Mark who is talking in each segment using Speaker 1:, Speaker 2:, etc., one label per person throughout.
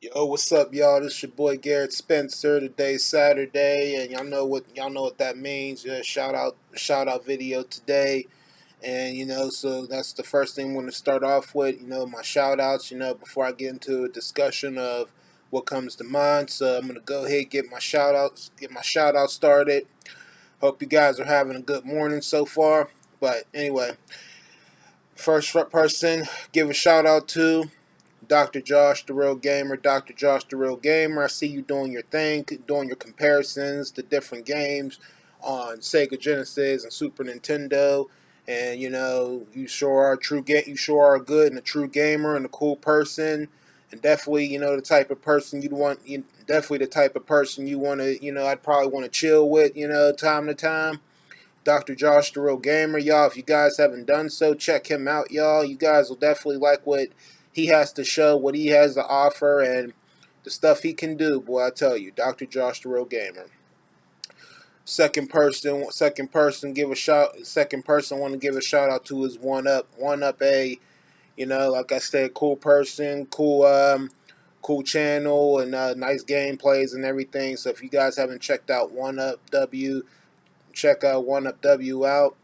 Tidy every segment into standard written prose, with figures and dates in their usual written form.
Speaker 1: Yo, what's up, y'all? This your boy Garrett Spencer. Today's Saturday, and y'all know what that means. Yeah, shout out video today, and so that's the first thing I'm going to start off with. My shout outs. Before I get into a discussion of what comes to mind, so I'm going to go ahead and get my shout out started. Hope you guys are having a good morning so far. But anyway, first person, give a shout out to Dr. Josh, the real gamer. Dr. Josh, the real gamer. I see you doing your thing, doing your comparisons to different games on Sega Genesis and Super Nintendo. And you sure are You sure are good and a true gamer and a cool person. And definitely, the type of person you'd want. Definitely the type of person you want to. I'd probably want to chill with. Time to time. Dr. Josh, the real gamer, y'all. If you guys haven't done so, check him out, y'all. You guys will definitely like what he has to show, what he has to offer, and the stuff he can do. Boy, I tell you, Dr. Josh, the real gamer. Second person, give a shout. Second person, want to give a shout out to is One Up A. Like I said, cool person, cool channel, and nice gameplays and everything. So if you guys haven't checked out One Up W, check out One Up W out.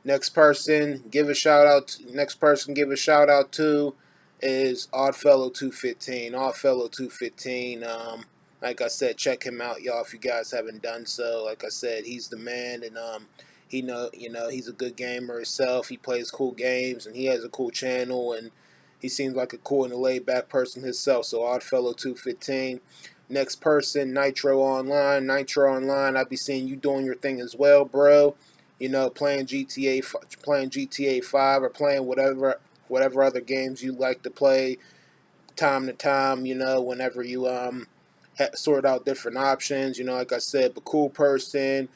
Speaker 1: Next person, give a shout out to is Oddfellow 215. Oddfellow 215. Like I said, check him out, y'all. If you guys haven't done so, like I said, he's the man, and he's a good gamer himself. He plays cool games, and he has a cool channel, and he seems like a cool and a laid back person himself. So Oddfellow 215. Next person, Nitro Online. Nitro Online. I be seeing you doing your thing as well, bro. Playing GTA 5 or playing whatever other games you like to play time to time. Whenever you sort out different options. Like I said, but cool person,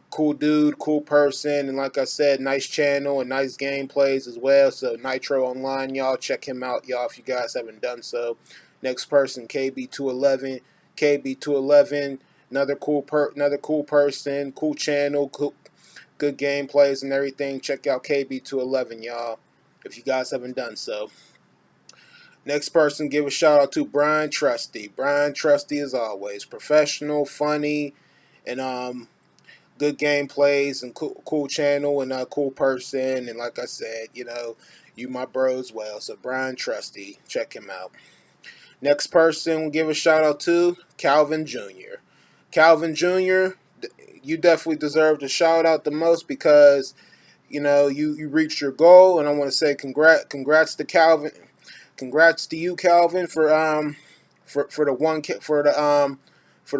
Speaker 1: cool dude, cool person, and like I said, nice channel and nice gameplays as well. So Nitro Online, y'all, check him out, y'all, if you guys haven't done so. Next person, KB211. KB211, another cool person, cool channel, good gameplays and everything. Check out KB211, y'all, if you guys haven't done so. Next person, give a shout out to Brian Trusty. Brian Trusty, as always, professional, funny, and good gameplays and cool channel and a cool person. And like I said, you my bro as well. So Brian Trusty, check him out. Next person, we'll give a shout out to Calvin Jr. Calvin Jr., you definitely deserve the shout out the most because you reached your goal, and I want to say congrats to Calvin, congrats to you, Calvin, for the 1K for the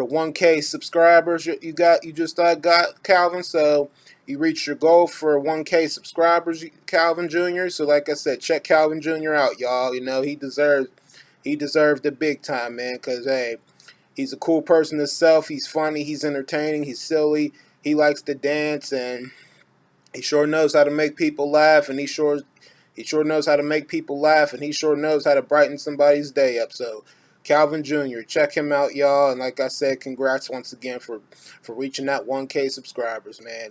Speaker 1: 1K subscribers you just got, Calvin. So you reached your goal for 1K subscribers, Calvin Jr. So like I said, check Calvin Jr. out, y'all. He deserved the big time, man, because hey, he's a cool person himself. He's funny, he's entertaining, he's silly, he likes to dance, and he sure knows how to make people laugh, and he sure knows how to make people laugh, and he sure knows how to brighten somebody's day up. So Calvin Jr., check him out, y'all. And like I said, congrats once again for reaching that 1K subscribers, man.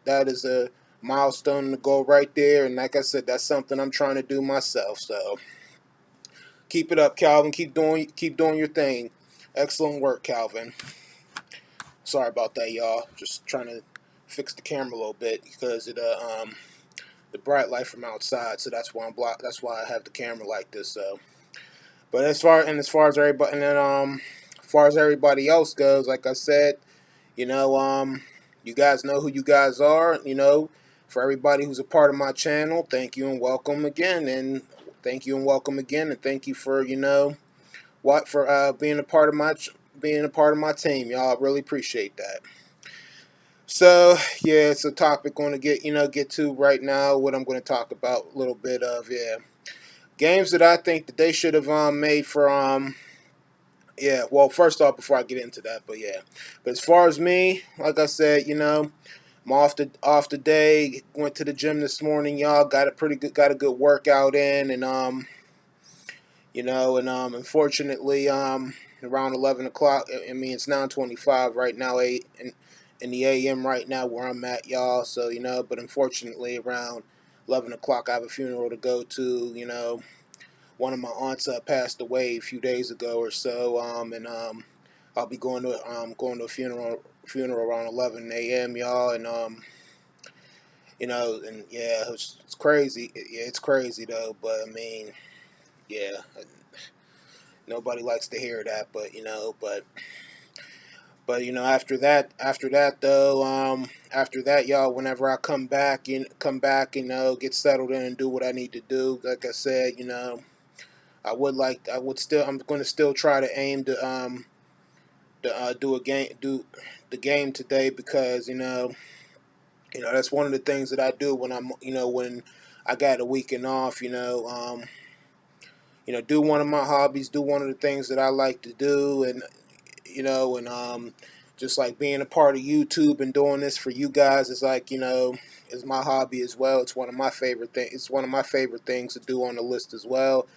Speaker 1: That is a milestone to go right there. And like I said, that's something I'm trying to do myself. So keep it up, Calvin. Keep doing your thing. Excellent work, Calvin. Sorry about that, y'all. Just trying to fix the camera a little bit because the bright light from outside, so that's why I'm blocked. That's why I have the camera like this. So, but as far as everybody, and then as far as everybody else goes, like I said, you know, you guys know who you guys are. For everybody who's a part of my channel, thank you and welcome again, and thank you and welcome again, and thank you for being a part of my team, y'all. I really appreciate that. So yeah, it's a topic I want to get to right now. What I'm going to talk about a little bit of, yeah, games that I think that they should have made for yeah. Well, first off, before I get into that, but yeah, but as far as me, like I said, I'm off the day. Went to the gym this morning, y'all. Got a good workout in, and unfortunately, around 11 o'clock. I mean, it's 9:25 right now, in the AM right now where I'm at, y'all. So but unfortunately, around 11 o'clock, I have a funeral to go to. one of my aunts passed away a few days ago or so, and I'll be going to a funeral around 11 a.m. y'all, and and yeah, it's crazy. Yeah, it's crazy though, but I mean, yeah, nobody likes to hear that, but after that though, after that, y'all, whenever I get settled in and do what I need to do. Like I said, I'm going to still try to aim to do the game today, because that's one of the things that I do when when I got a weekend off. Do one of my hobbies, do one of the things that I like to do, and just like being a part of YouTube and doing this for you guys is like, is my hobby as well. It's one of my favorite things. It's one of my favorite things to do on the list as well.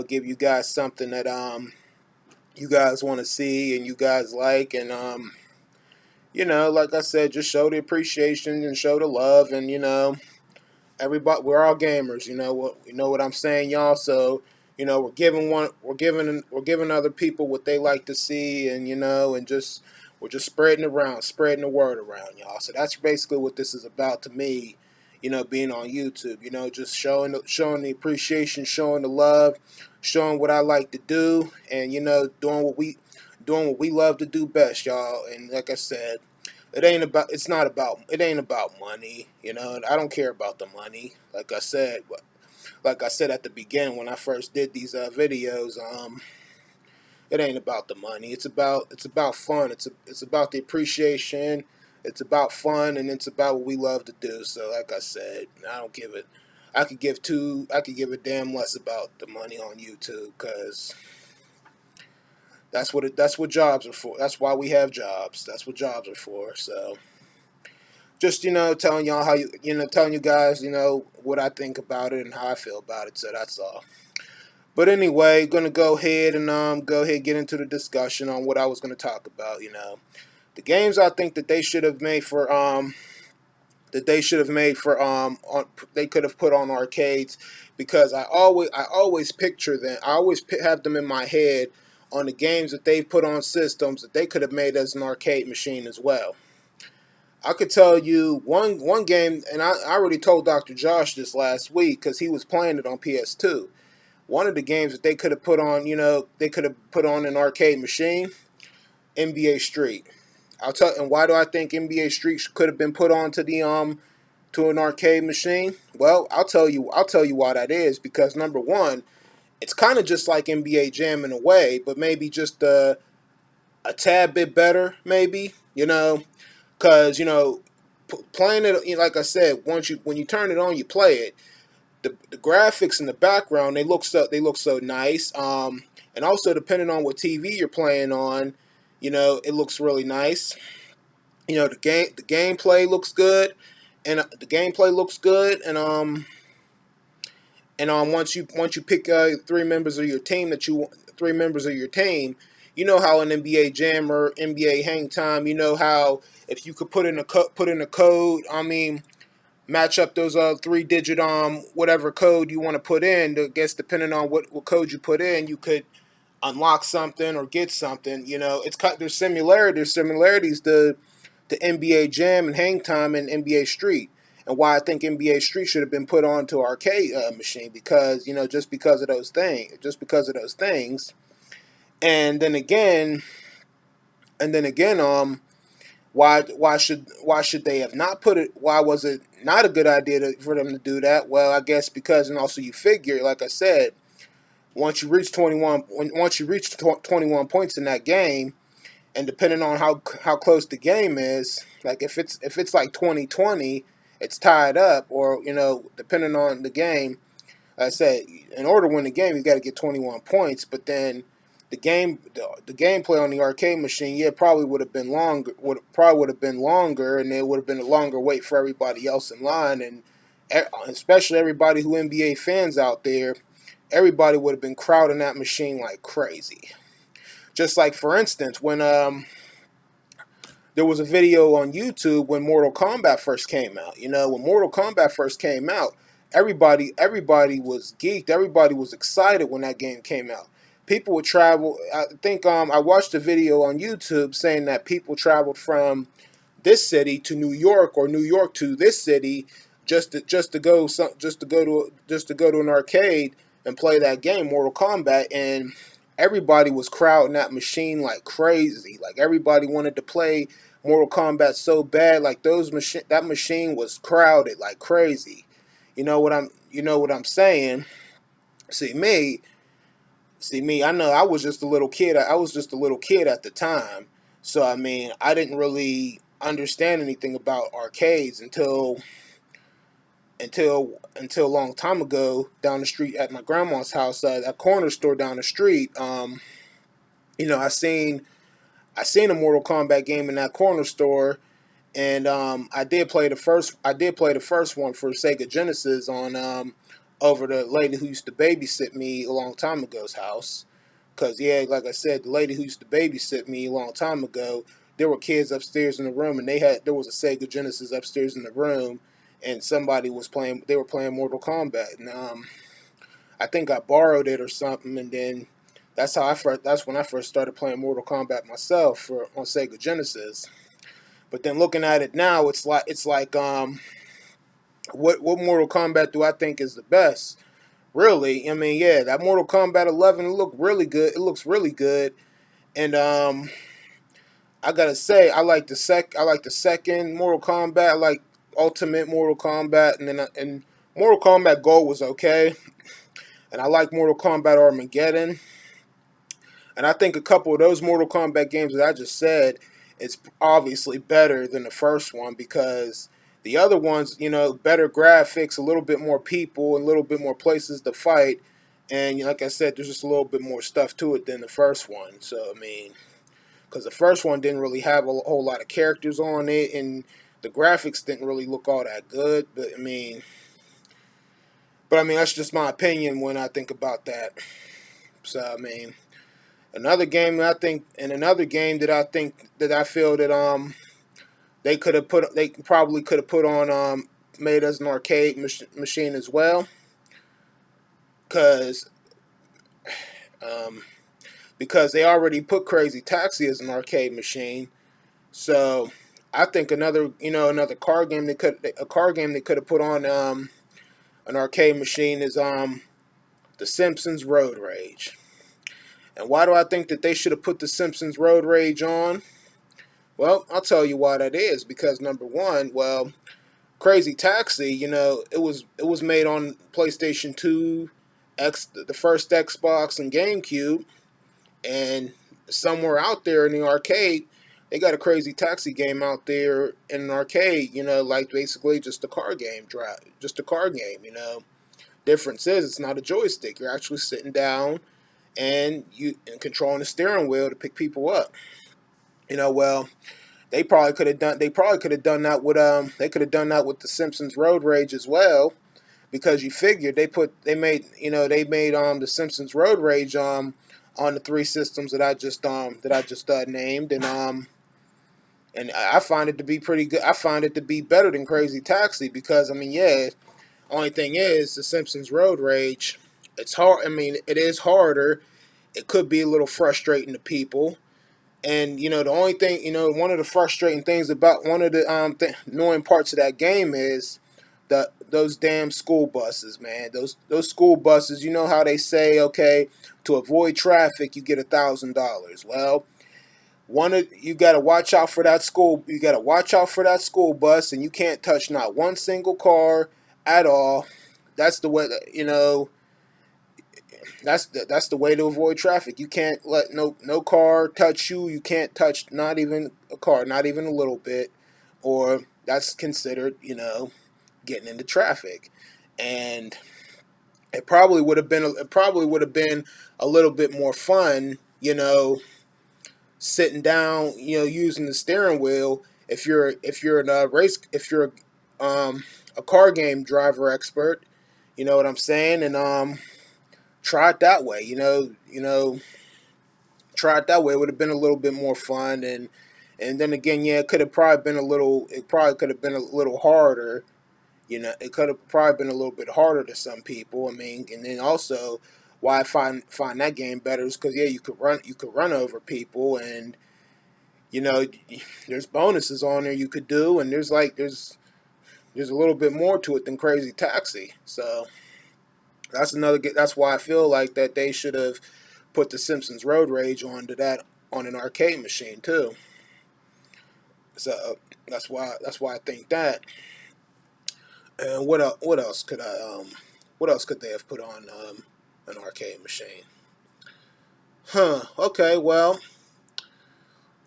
Speaker 1: Give you guys something that you guys want to see and you guys like, and like I said, just show the appreciation and show the love, and everybody, we're all gamers. You know what I'm saying, y'all. So we're giving other people what they like to see, and and just we're just spreading the word around, y'all. So that's basically what this is about to me. Being on YouTube, just showing the appreciation, showing the love, showing what I like to do, and doing what we love to do best, y'all. And like I said, it ain't about money. I don't care about the money. Like I said at the beginning when I first did these videos, it ain't about the money. It's about fun. It's about the appreciation. It's about fun, and it's about what we love to do. So like I said, I don't give it. I could give a damn less about the money on YouTube, because that's what jobs are for. That's why we have jobs. That's what jobs are for. So just telling y'all telling you guys what I think about it and how I feel about it. So that's all. But anyway, gonna go ahead and get into the discussion on what I was gonna talk about. The games I think that they should have made for they could have put on arcades, because I always picture them. I always have them in my head on the games that they've put on systems that they could have made as an arcade machine as well. I could tell you one game, and I already told Dr. Josh this last week because he was playing it on PS2. One of the games that they could have put on an arcade machine, NBA Street. And why do I think NBA Street could have been put on to an arcade machine? Well, I'll tell you why that is, because number one, it's kind of just like NBA Jam in a way, but maybe just a tad bit better, maybe. Because playing it, like I said, when you turn it on, you play it. The graphics in the background, they look so nice. And also depending on what TV you're playing on, it looks really nice. The gameplay looks good, and once you pick three members of your team, how an NBA Jam or NBA Hang Time, how if you could put in a code, I mean, match up those 3-digit whatever code you want to put in. I guess depending on what code you put in, you could unlock something or get something. There's similarities to NBA Jam and Hang Time and NBA Street, and why I think NBA Street should have been put onto arcade machine, because just because of those things, and then again, why should they have not put it? Why was it not a good idea for them to do that? Well, I guess because, and also you figure, like I said, once you reach 21 points in that game, and depending on how close the game is, like if it's like 20-20, it's tied up, or depending on the game. Like I said, in order to win the game, you got to get 21 points. But then the gameplay on the arcade machine, yeah, probably would have been longer. And it would have been a longer wait for everybody else in line, and especially everybody who NBA fans out there. Everybody would have been crowding that machine like crazy. Just like, for instance, when there was a video on YouTube when Mortal Kombat first came out. When Mortal Kombat first came out, everybody was geeked. Everybody was excited when that game came out. People would travel. I think I watched a video on YouTube saying that people traveled from this city to New York or New York to this city just to go to an arcade and play that game, Mortal Kombat, and everybody was crowding that machine like crazy. Like everybody wanted to play Mortal Kombat so bad. Like that machine was crowded like crazy. You know what I'm saying? See me, I know I was just a little kid. I was just a little kid at the time. So I mean, I didn't really understand anything about arcades until a long time ago down the street at my grandma's house, that corner store down the street. I seen a Mortal Kombat game in that corner store, and I did play the first one for Sega Genesis on over the lady who used to babysit me a long time ago's house. Cause yeah, like I said, the lady who used to babysit me a long time ago, there were kids upstairs in the room, and there was a Sega Genesis upstairs in the room, and somebody was playing. They were playing Mortal Kombat, and I think I borrowed it or something, and then that's when I first started playing Mortal Kombat myself on Sega Genesis. But then looking at it now, it's like what Mortal Kombat do I think is the best? Really, I mean, yeah, that Mortal Kombat 11 looked really good. It looks really good, and I gotta say, I like the second Mortal Kombat. I like Ultimate Mortal Kombat, and Mortal Kombat Gold was okay, and I like Mortal Kombat Armageddon. And I think a couple of those Mortal Kombat games that I just said, it's obviously better than the first one because the other ones, better graphics, a little bit more people, and a little bit more places to fight. And like I said, there's just a little bit more stuff to it than the first one. So, I mean, because the first one didn't really have a whole lot of characters on it, and the graphics didn't really look all that good. But I mean, that's just my opinion when I think about that. So, I mean, another game that I think that I feel that they probably could have put on made as an arcade machine as well, because um, because they already put Crazy Taxi as an arcade machine. So I think another car game they could have put on an arcade machine is The Simpsons Road Rage. And why do I think that they should have put The Simpsons Road Rage on? Well, I'll tell you why that is. Because number one, well, Crazy Taxi, it was made on PlayStation 2, the first Xbox, and GameCube, and somewhere out there in the arcade, they got a Crazy Taxi game out there in an arcade. Like basically just a car game, just a car game. Difference is it's not a joystick. You're actually sitting down and controlling the steering wheel to pick people up. Well, they probably could have done that with they could have done that with the Simpsons Road Rage as well, because you figured they made the Simpsons Road Rage on the three systems that I just named, and I find it to be pretty good. I find it to be better than Crazy Taxi because I mean, yeah, only thing is the Simpsons Road Rage, it's hard. I mean, it is harder. It could be a little frustrating to people. And the only thing, one of the frustrating things about one of the annoying parts of that game is those damn school buses, man. Those school buses. You know how they say, okay, to avoid traffic, you get $1,000. Well, you got to watch out for that school. You got to watch out for that school bus, and you can't touch not one single car at all. That's the way. That's the way to avoid traffic. You can't let no car touch you. You can't touch not even a car, not even a little bit, or that's considered getting into traffic. And it probably would have been a little bit more fun, sitting down, using the steering wheel if you're a car game driver expert, you know what I'm saying, and try it that way. Try it that way. It would have been a little bit more fun, and then again, yeah, it probably could have been a little harder, You know, it could have probably been a little bit harder to some people. I mean, and then also why I find that game better is because, yeah, you could run over people, and you know, there's bonuses on there you could do, and there's a little bit more to it than Crazy Taxi. So that's why I feel like that they should have put the Simpsons Road Rage onto that on an arcade machine too. So that's why I think that. And what else could they have put on an arcade machine? Huh. Okay. Well,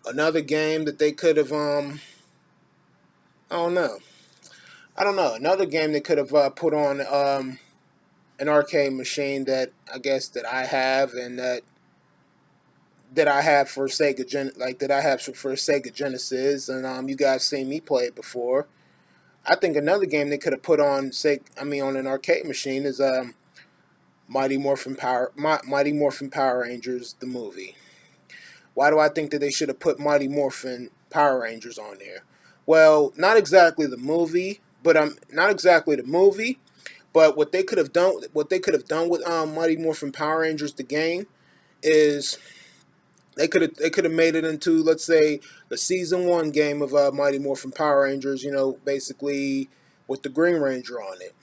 Speaker 1: another game that they could have I don't know. I don't know. Another game they could have put on an arcade machine that I guess that I have, and that I have for that I have for Sega Genesis, and you guys seen me play it before. I think another game they could have put on on an arcade machine is Mighty Morphin Power Rangers the movie. Why do I think that they should have put Mighty Morphin Power Rangers on there? Well, not exactly the movie, but not exactly the movie, but what they could have done with Mighty Morphin Power Rangers the game is they could have made it into, let's say, the season 1 game of Mighty Morphin Power Rangers. You know, basically with the Green Ranger on it.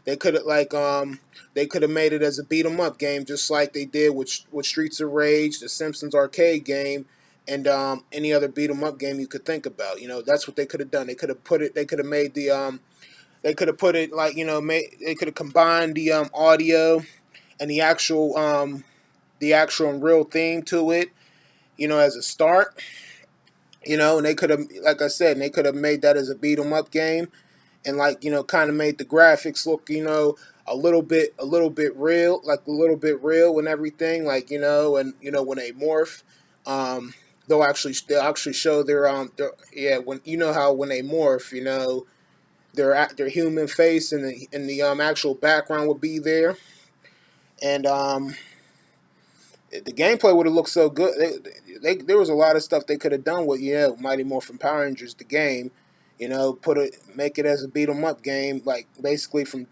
Speaker 1: They could have made it as a beat 'em up game, just like they did with Streets of Rage, the Simpsons arcade game, and any other beat 'em up game you could think about. You know, that's what they could have done. They could have put it. They could have made they could have put it like, they could have combined the audio and the actual and real theme to it. You know, as a start. You know, and they could have, like I said, and they could have made that as a beat 'em up game, and kind of made the graphics look, a little bit real, like a little bit real and everything, and when they morph, they'll actually show yeah, when how when they morph, their human face, and the actual background would be there, and the gameplay would have looked so good. There was a lot of stuff they could have done with, Mighty Morphin Power Rangers the game. Make it as a beat 'em up game, like basically from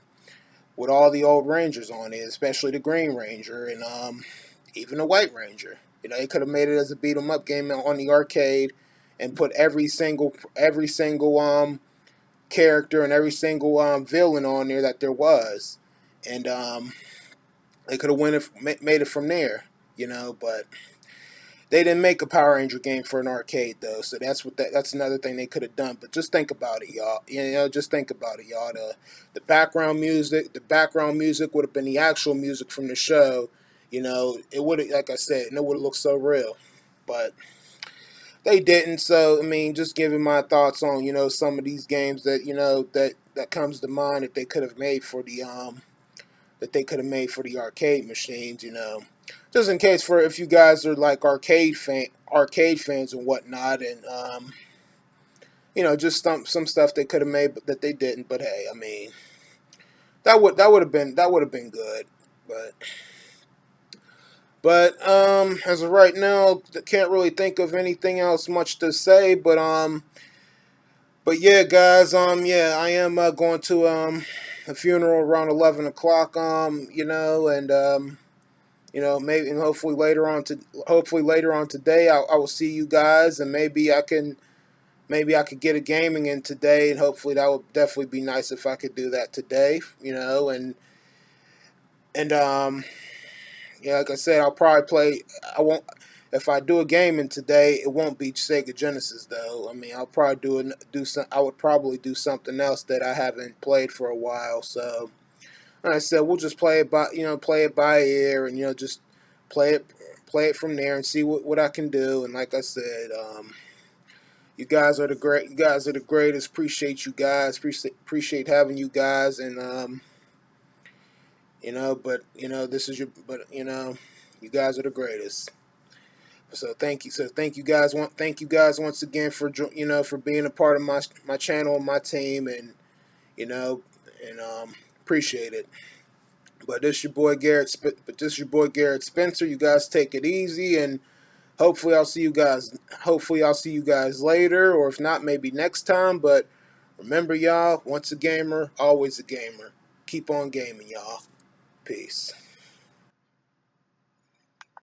Speaker 1: with all the old Rangers on it, especially the Green Ranger, and even the White Ranger. They could have made it as a beat 'em up game on the arcade, and put every single character and every single villain on there that there was, and they could have made it from there. But they didn't make a Power Ranger game for an arcade though, so that's another thing they could have done. But just think about it, y'all. Just think about it, y'all. The background music would have been the actual music from the show. It would have, like I said, and it would have looked so real. But they didn't. So I mean, just giving my thoughts on some of these games that comes to mind that they could have made for the arcade machines. Just in case, for if you guys are like arcade fans and whatnot, and just some stuff they could have made but that they didn't. But hey, I mean, that would have been good. But as of right now, can't really think of anything else much to say. But yeah, guys, yeah, I am going to a funeral around 11 o'clock. And maybe, and hopefully later on today, I will see you guys, and maybe I could get a gaming in today, and hopefully that would definitely be nice if I could do that today. And yeah, like I said, I'll probably play. I won't. If I do a gaming today, it won't be Sega Genesis though. I mean, I'll probably do some. I would probably do something else that I haven't played for a while. So, like I said, we'll just play it by ear, and just play it play it from there and see what I can do. And like I said, you guys are the greatest. Appreciate you guys. Appreciate having you guys. And this is you guys are the greatest. So thank you. So thank you guys. Thank you guys once again for for being a part of my channel and my team, and you know and appreciate it. But this your boy Garrett. But this your boy Garrett Spencer. You guys take it easy, and hopefully I'll see you guys. Hopefully I'll see you guys later, or if not, maybe next time. But Remember, y'all, once a gamer, always a gamer. Keep on gaming, y'all. Peace.